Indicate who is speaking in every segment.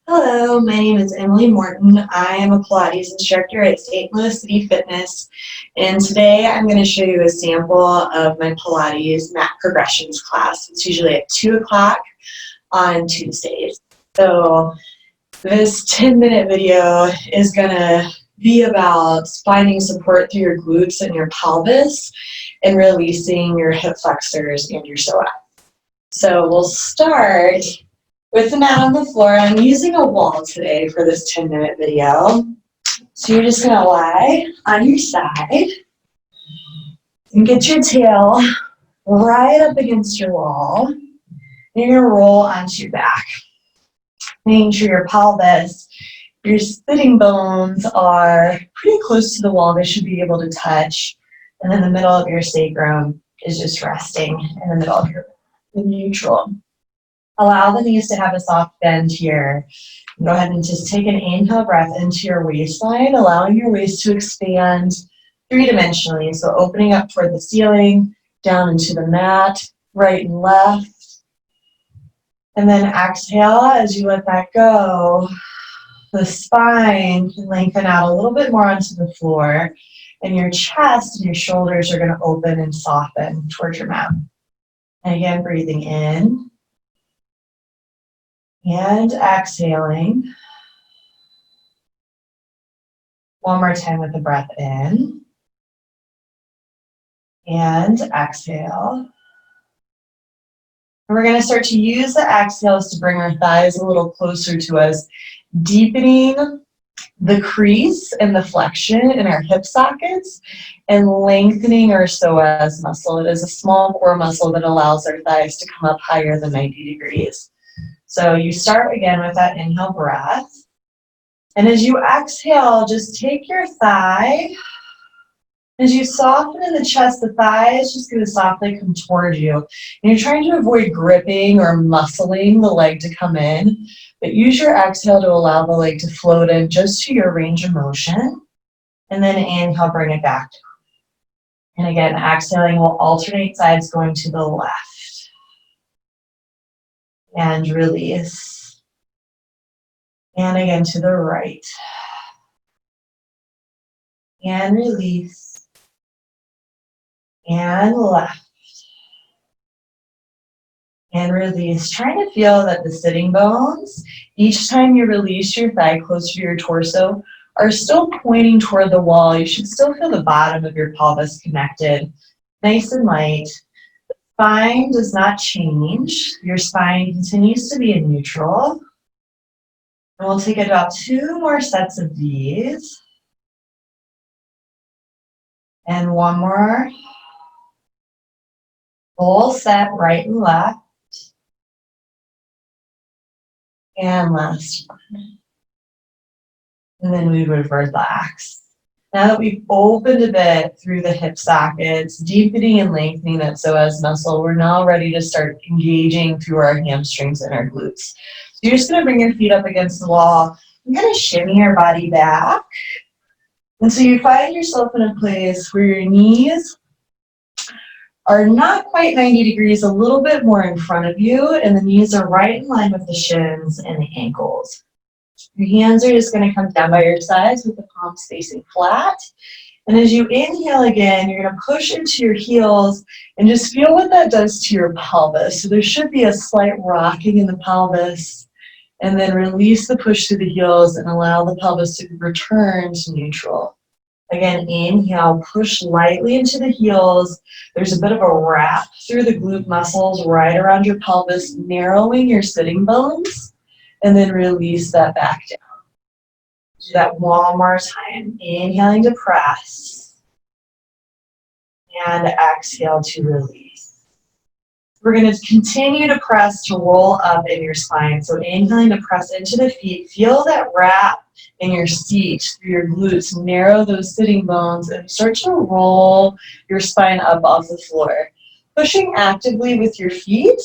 Speaker 1: Hello, my name is Emily Morton. I am a Pilates instructor at St. Louis City Fitness, and today I'm going to show you a sample of my Pilates mat progressions class. It's usually at 2 o'clock on Tuesdays. So this 10-minute video is going to be about finding support through your glutes and your pelvis and releasing your hip flexors and your psoas. So we'll start with the mat on the floor. I'm using a wall today for this 10-minute video. So you're just gonna lie on your side and get your tail right up against your wall. And you're gonna roll onto your back. Making sure your pelvis, your sitting bones are pretty close to the wall. They should be able to touch. And then the middle of your sacrum is just resting in the middle of your neutral. Allow the knees to have a soft bend here. Go ahead and just take an inhale breath into your waistline, allowing your waist to expand three-dimensionally. So opening up toward the ceiling, down into the mat, right and left. And then exhale as you let that go. The spine can lengthen out a little bit more onto the floor, and your chest and your shoulders are going to open and soften towards your mat. And again, breathing in. And exhaling. One more time with the breath in. And exhale. And we're going to start to use the exhales to bring our thighs a little closer to us, deepening the crease and the flexion in our hip sockets and lengthening our psoas muscle. It is a small core muscle that allows our thighs to come up higher than 90 degrees. So you start again with that inhale breath. And as you exhale, just take your thigh. As you soften in the chest, the thigh is just going to softly come toward you. And you're trying to avoid gripping or muscling the leg to come in, but use your exhale to allow the leg to float in just to your range of motion. And then inhale, bring it back. And again, exhaling will alternate sides going to the left. And release. And again to the right. And release. And left. And release. Trying to feel that the sitting bones, each time you release your thigh closer to your torso, are still pointing toward the wall. You should still feel the bottom of your pelvis connected. Nice and light. Spine does not change. Your spine continues to be in neutral. And we'll take about 2 more sets of these. And one more. Full set, right and left. And last one. And then we would relax. Now that we've opened a bit through the hip sockets, deepening and lengthening that psoas muscle, we're now ready to start engaging through our hamstrings and our glutes. So you're just going to bring your feet up against the wall. You're going to shimmy your body back. And so you find yourself in a place where your knees are not quite 90 degrees, a little bit more in front of you, and the knees are right in line with the shins and the ankles. Your hands are just going to come down by your sides with the palms facing flat. And as you inhale again, you're going to push into your heels and just feel what that does to your pelvis. So there should be a slight rocking in the pelvis. And then release the push through the heels and allow the pelvis to return to neutral. Again, inhale, push lightly into the heels. There's a bit of a wrap through the glute muscles right around your pelvis, narrowing your sitting bones. And then release that back down. Do that one more time. Inhaling to press. And exhale to release. We're going to continue to press to roll up in your spine. So inhaling to press into the feet. Feel that wrap in your seat through your glutes. Narrow those sitting bones and start to roll your spine up off the floor. Pushing actively with your feet.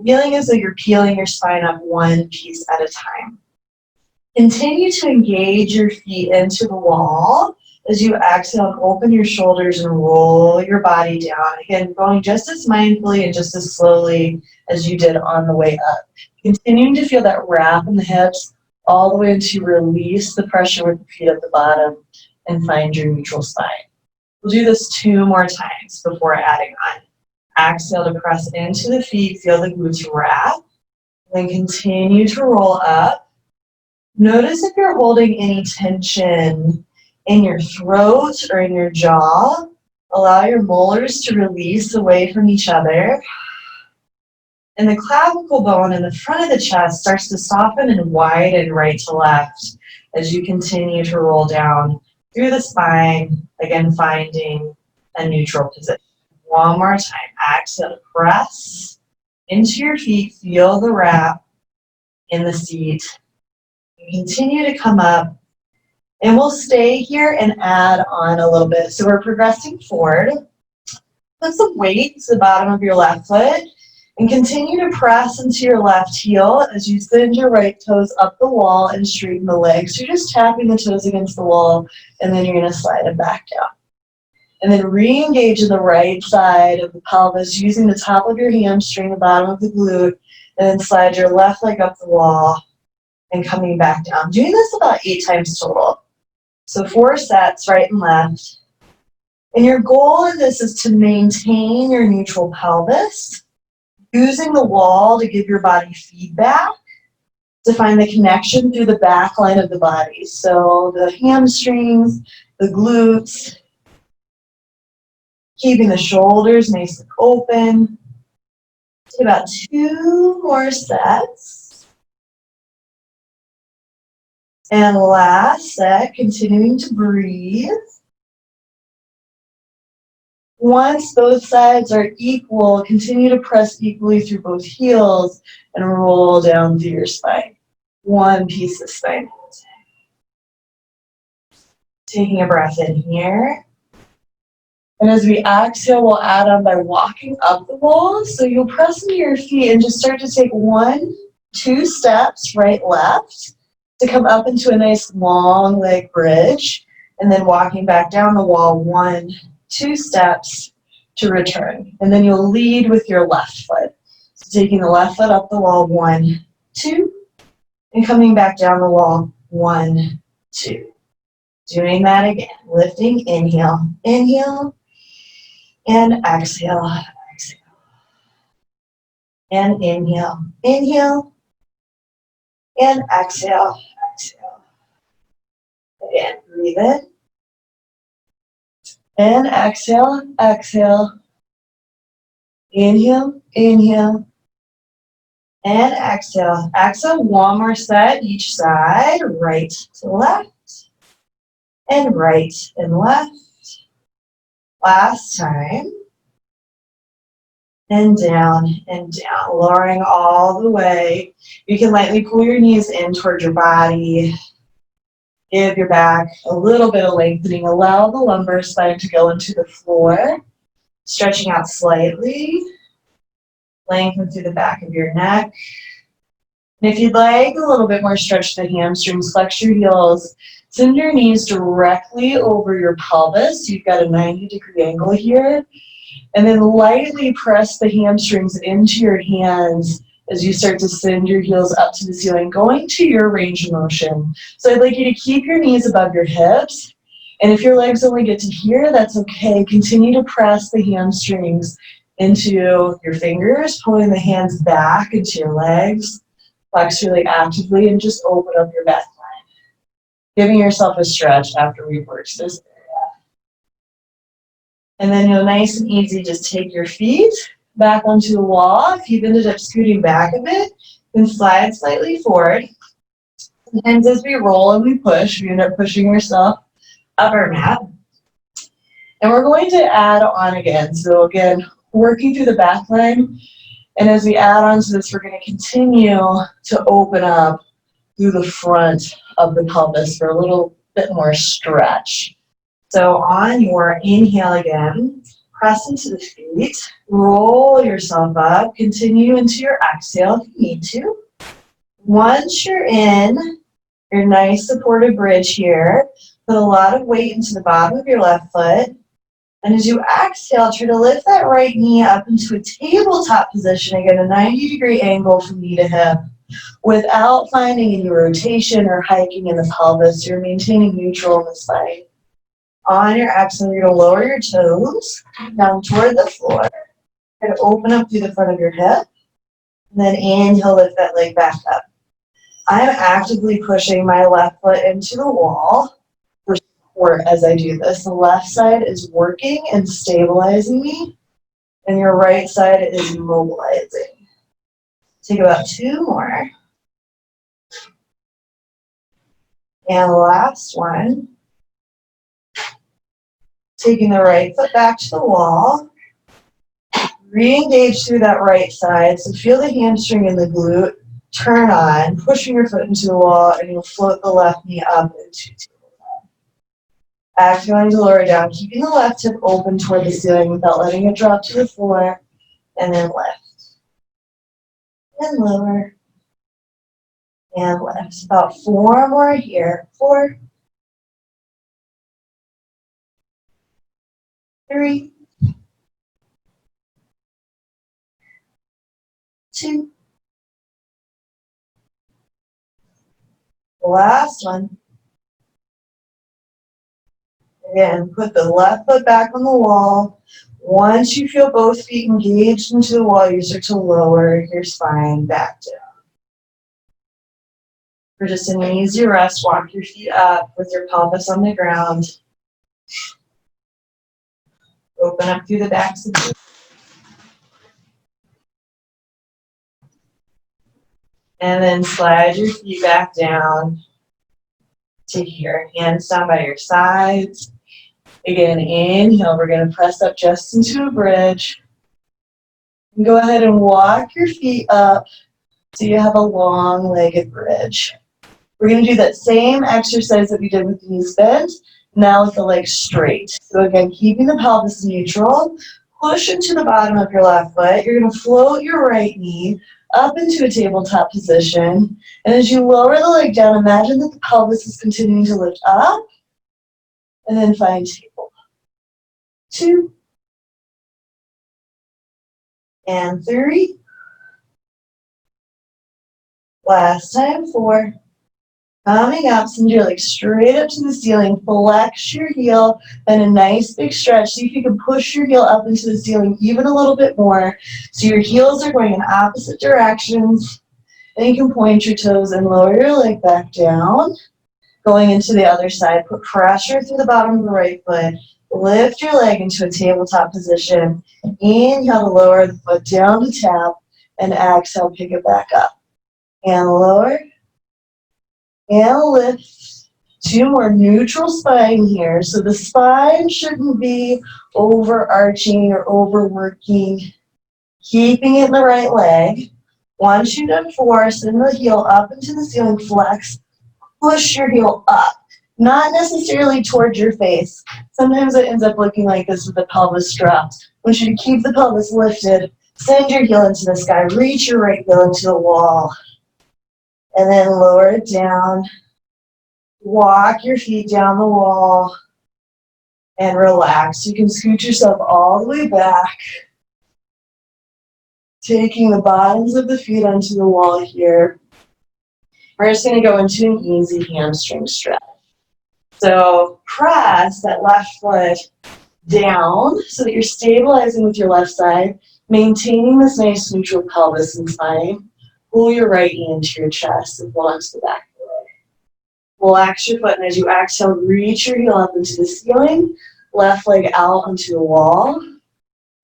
Speaker 1: Feeling as though you're peeling your spine up one piece at a time. Continue to engage your feet into the wall as you exhale, open your shoulders and roll your body down. Again, going just as mindfully and just as slowly as you did on the way up. Continuing to feel that wrap in the hips all the way until you release the pressure with the feet at the bottom and find your neutral spine. We'll do this 2 more times before adding on. Exhale to press into the feet, feel the glutes wrap, then continue to roll up. Notice if you're holding any tension in your throat or in your jaw. Allow your molars to release away from each other. And the clavicle bone in the front of the chest starts to soften and widen right to left as you continue to roll down through the spine, again finding a neutral position. One more time. Exhale to press into your feet. Feel the wrap in the seat. Continue to come up. And we'll stay here and add on a little bit. So we're progressing forward. Put some weight to the bottom of your left foot. And continue to press into your left heel as you send your right toes up the wall and straighten the legs. You're just tapping the toes against the wall, and then you're going to slide them back down. And then re-engage the right side of the pelvis using the top of your hamstring, the bottom of the glute, and then slide your left leg up the wall and coming back down. Doing this about 8 times total. So 4 sets, right and left. And your goal in this is to maintain your neutral pelvis, using the wall to give your body feedback, to find the connection through the back line of the body. So the hamstrings, the glutes, keeping the shoulders nice and open. Do about 2 more sets. And last set, continuing to breathe. Once both sides are equal, continue to press equally through both heels and roll down through your spine. One piece of spine. Taking a breath in here. And as we exhale, we'll add on by walking up the wall. So you'll press into your feet and just start to take 1, 2 steps, right, left, to come up into a nice long leg bridge. And then walking back down the wall, 1, 2 steps to return. And then you'll lead with your left foot. So taking the left foot up the wall, 1, 2, and coming back down the wall, 1, 2. Doing that again. Lifting, inhale, inhale, and exhale, exhale. And inhale, inhale, and exhale, exhale. Again, breathe in. And exhale, exhale. Inhale, inhale. And exhale. Exhale, 1 more set each side, right to left. And right and left. Last time. And down, lowering all the way. You can lightly pull your knees in toward your body. Give your back a little bit of lengthening. Allow the lumbar spine to go into the floor. Stretching out slightly. Lengthen through the back of your neck. And if you'd like a little bit more stretch to the hamstrings, flex your heels. Send your knees directly over your pelvis. You've got a 90-degree angle here. And then lightly press the hamstrings into your hands as you start to send your heels up to the ceiling, going to your range of motion. So I'd like you to keep your knees above your hips. And if your legs only get to here, that's okay. Continue to press the hamstrings into your fingers, pulling the hands back into your legs. Flex really actively and just open up your back line. Giving yourself a stretch after we've worked this area. And then you'll nice and easy just take your feet back onto the wall. If you've ended up scooting back a bit, then slide slightly forward. Sometimes as we roll and we push, you end up pushing yourself up our mat. And we're going to add on again. So again, working through the back line. And as we add on to this, we're going to continue to open up through the front of the pelvis for a little bit more stretch. So on your inhale again, press into the feet, roll yourself up, continue into your exhale if you need to. Once you're in your nice supported bridge here, put a lot of weight into the bottom of your left foot. And as you exhale, try to lift that right knee up into a tabletop position. Again, a 90-degree angle from knee to hip without finding any rotation or hiking in the pelvis. You're maintaining neutral in the spine. On your exhale, you're going to lower your toes down toward the floor. You're going to open up through the front of your hip. And then inhale, lift that leg back up. I'm actively pushing my left foot into the wall for support as I do this. The left side is working and stabilizing me, and your right side is mobilizing. Take about 2 more. And last one. Taking the right foot back to the wall. Re-engage through that right side. So feel the hamstring and the glute turn on, pushing your foot into the wall, and you'll float the left knee up into tabletop. Exhaling to lower down, keeping the left hip open toward the ceiling without letting it drop to the floor, and then lift. And lower. And lift. About 4 more here. 4, 3, 2. The last one. Again, put the left foot back on the wall. Once you feel both feet engaged into the wall, you start to lower your spine back down. For just an easy rest, walk your feet up with your pelvis on the ground. Open up through the backs of the feet. And then slide your feet back down to here. Hands down by your sides. Again, inhale, we're going to press up just into a bridge. And go ahead and walk your feet up so you have a long-legged bridge. We're going to do that same exercise that we did with the knees bent, now with the legs straight. So again, keeping the pelvis neutral, push into the bottom of your left foot. You're going to float your right knee up into a tabletop position. And as you lower the leg down, imagine that the pelvis is continuing to lift up, and then find table. 2, and 3. Last time, 4. Coming up, send your legs straight up to the ceiling, flex your heel, and a nice big stretch. See if you can push your heel up into the ceiling even a little bit more. So your heels are going in opposite directions. Then you can point your toes and lower your leg back down. Going into the other side, put pressure through the bottom of the right foot. Lift your leg into a tabletop position. Inhale to lower the foot down to tap, and exhale, pick it back up. And lower. And lift. 2 more, neutral spine here. So the spine shouldn't be overarching or overworking. Keeping it in the right leg. Once you've done 4, send the heel up into the ceiling, flex. Push your heel up. Not necessarily towards your face. Sometimes it ends up looking like this with the pelvis dropped. I want you to keep the pelvis lifted. Send your heel into the sky. Reach your right heel into the wall. And then lower it down. Walk your feet down the wall and relax. You can scoot yourself all the way back. Taking the bottoms of the feet onto the wall here. We're just going to go into an easy hamstring stretch. So press that left foot down so that you're stabilizing with your left side, maintaining this nice neutral pelvis and spine. Pull your right knee into your chest and pull onto the back of the leg. Relax your foot, and as you exhale, reach your heel up into the ceiling, left leg out onto the wall,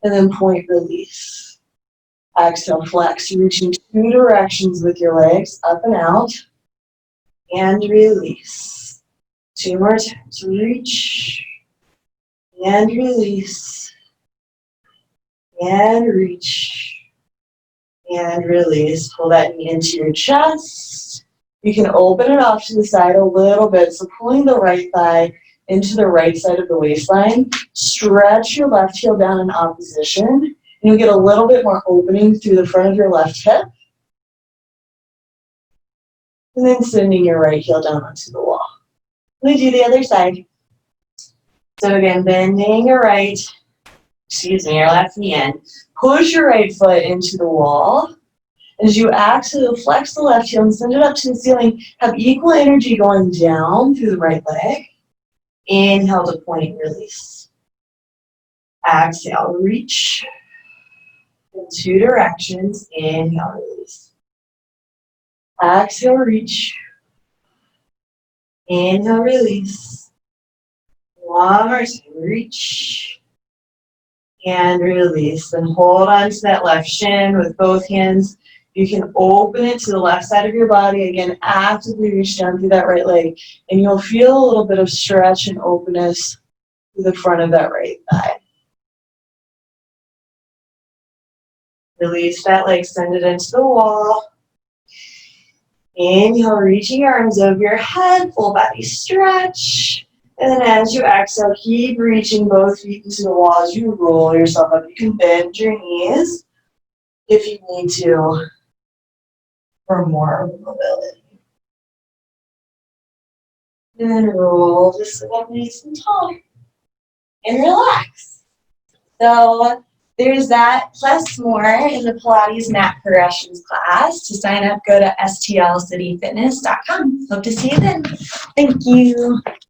Speaker 1: and then point, release. Exhale, flex, reaching 2 directions with your legs, up and out, and release. 2 more times, reach, and release, and reach, and release. Pull that knee into your chest. You can open it off to the side a little bit, so pulling the right thigh into the right side of the waistline. Stretch your left heel down in opposition, and you'll get a little bit more opening through the front of your left hip. And then sending your right heel down onto the wall. Let me do the other side. So again, bending your your left knee in. Push your right foot into the wall. As you exhale, flex the left heel and send it up to the ceiling. Have equal energy going down through the right leg. Inhale to point, release. Exhale, reach in two directions. Inhale, release. Exhale, reach. Inhale, release. One more time, reach. And release. Then hold on to that left shin with both hands. You can open it to the left side of your body. Again, actively reach down through that right leg. And you'll feel a little bit of stretch and openness through the front of that right thigh. Release that leg, send it into the wall. Inhale, reaching your arms over your head, full body stretch. And then as you exhale, keep reaching both feet into the wall as you roll yourself up. You can bend your knees if you need to for more mobility. And then roll to sit up nice and tall. And relax. So there's that plus more in the Pilates mat progressions class. To sign up, go to stlcityfitness.com. Hope to see you then. Thank you.